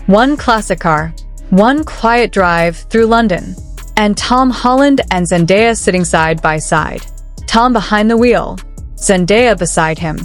One classic car, one quiet drive through London, and Tom Holland and Zendaya sitting side by side. Tom behind the wheel, Zendaya beside him.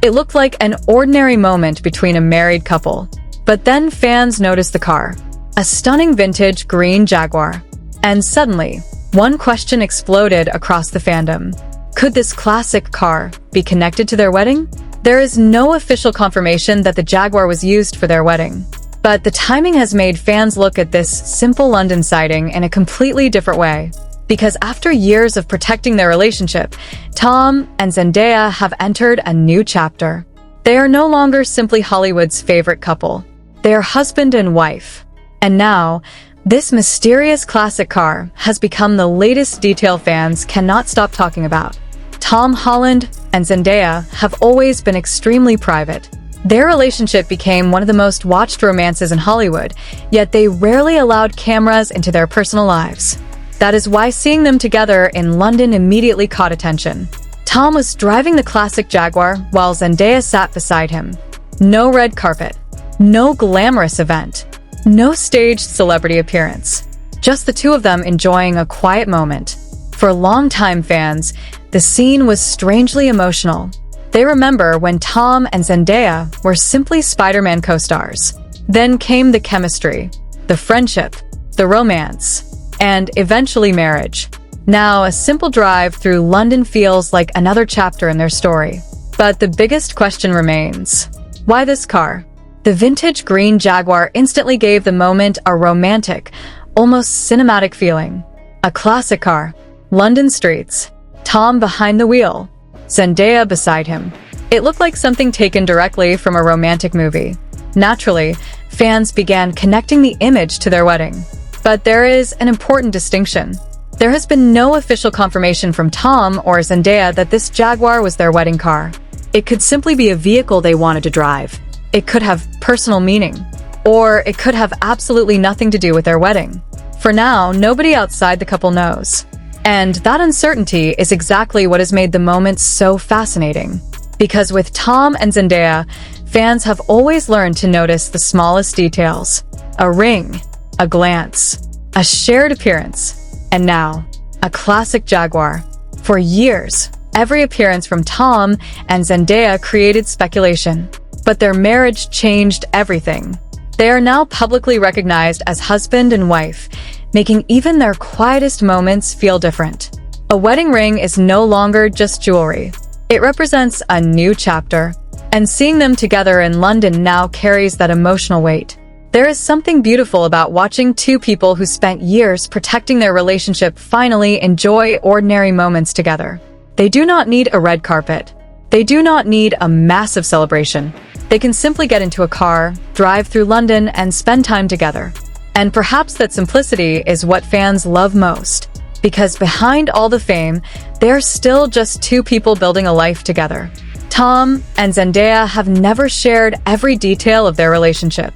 It looked like an ordinary moment between a married couple. But then fans noticed the car, a stunning vintage green Jaguar. And suddenly, one question exploded across the fandom. Could this classic car be connected to their wedding? There is no official confirmation that the Jaguar was used for their wedding. But the timing has made fans look at this simple London sighting in a completely different way. Because after years of protecting their relationship, Tom and Zendaya have entered a new chapter. They are no longer simply Hollywood's favorite couple. They are husband and wife. And now, this mysterious classic car has become the latest detail fans cannot stop talking about. Tom Holland and Zendaya have always been extremely private. Their relationship became one of the most watched romances in Hollywood, yet they rarely allowed cameras into their personal lives. That is why seeing them together in London immediately caught attention. Tom was driving the classic Jaguar while Zendaya sat beside him. No red carpet, no glamorous event, no staged celebrity appearance. Just the two of them enjoying a quiet moment. For longtime fans, the scene was strangely emotional. They remember when Tom and Zendaya were simply Spider-Man co-stars. Then came the chemistry, the friendship, the romance, and eventually marriage. Now, a simple drive through London feels like another chapter in their story. But the biggest question remains. Why this car? The vintage green Jaguar instantly gave the moment a romantic, almost cinematic feeling. A classic car, London streets, Tom behind the wheel, Zendaya beside him. It looked like something taken directly from a romantic movie. Naturally, fans began connecting the image to their wedding. But there is an important distinction. There has been no official confirmation from Tom or Zendaya that this Jaguar was their wedding car. It could simply be a vehicle they wanted to drive. It could have personal meaning. Or it could have absolutely nothing to do with their wedding. For now, nobody outside the couple knows. And that uncertainty is exactly what has made the moment so fascinating. Because with Tom and Zendaya, fans have always learned to notice the smallest details. A ring, a glance, a shared appearance, and now, a classic Jaguar. For years, every appearance from Tom and Zendaya created speculation. But their marriage changed everything. They are now publicly recognized as husband and wife, making even their quietest moments feel different. A wedding ring is no longer just jewelry. It represents a new chapter. And seeing them together in London now carries that emotional weight. There is something beautiful about watching two people who spent years protecting their relationship finally enjoy ordinary moments together. They do not need a red carpet. They do not need a massive celebration. They can simply get into a car, drive through London, and spend time together. And perhaps that simplicity is what fans love most. Because behind all the fame, they're still just two people building a life together. Tom and Zendaya have never shared every detail of their relationship.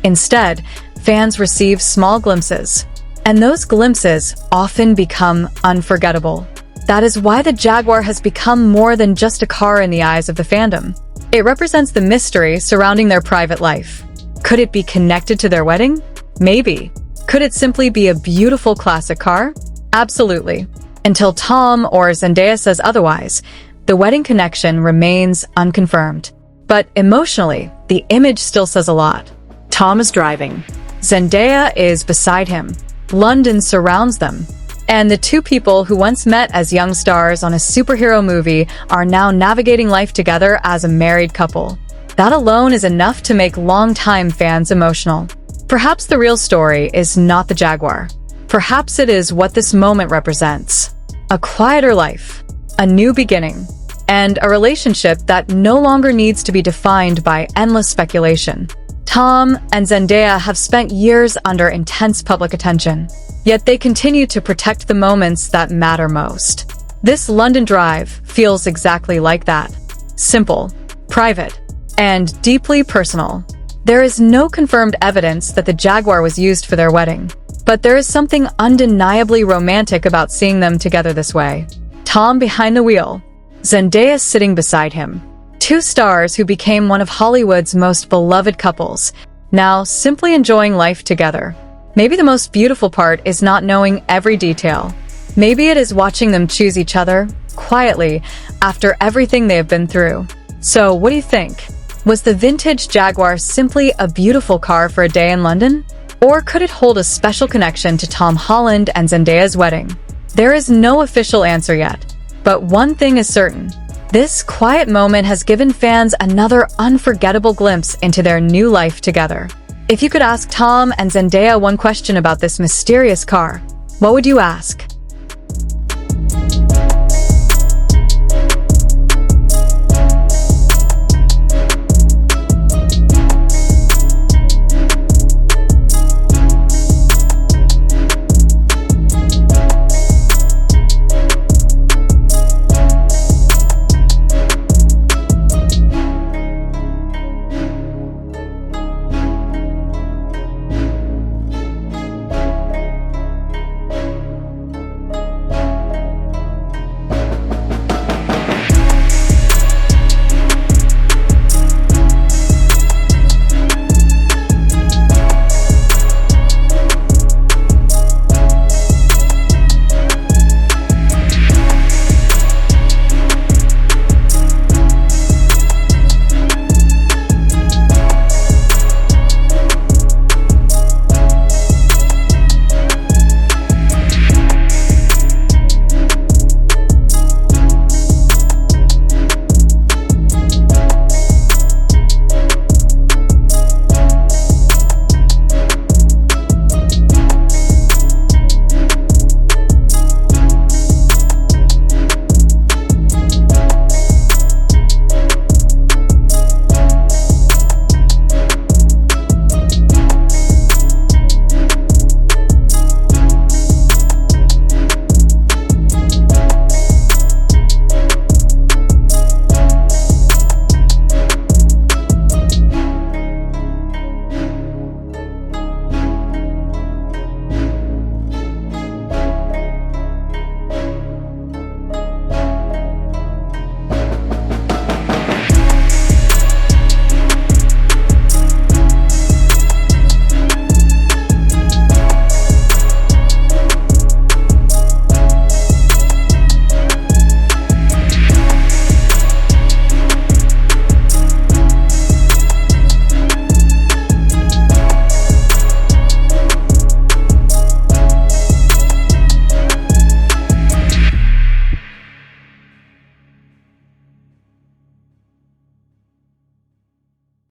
Instead, fans receive small glimpses. And those glimpses often become unforgettable. That is why the Jaguar has become more than just a car in the eyes of the fandom. It represents the mystery surrounding their private life. Could it be connected to their wedding? Maybe. Could it simply be a beautiful classic car? Absolutely. Until Tom or Zendaya says otherwise, the wedding connection remains unconfirmed. But emotionally, the image still says a lot. Tom is driving. Zendaya is beside him. London surrounds them. And the two people who once met as young stars on a superhero movie are now navigating life together as a married couple. That alone is enough to make longtime fans emotional. Perhaps the real story is not the Jaguar. Perhaps it is what this moment represents. A quieter life, a new beginning, and a relationship that no longer needs to be defined by endless speculation. Tom and Zendaya have spent years under intense public attention, yet they continue to protect the moments that matter most. This London drive feels exactly like that. Simple, private, and deeply personal. There is no confirmed evidence that the Jaguar was used for their wedding, but there is something undeniably romantic about seeing them together this way. Tom behind the wheel, Zendaya sitting beside him. Two stars who became one of Hollywood's most beloved couples. now simply enjoying life together. Maybe the most beautiful part is not knowing every detail. Maybe it is watching them choose each other, quietly, after everything they have been through. So, what do you think? Was the vintage Jaguar simply a beautiful car for a day in London? Or could it hold a special connection to Tom Holland and Zendaya's wedding? There is no official answer yet, but one thing is certain. This quiet moment has given fans another unforgettable glimpse into their new life together. If you could ask Tom and Zendaya one question about this mysterious car, what would you ask?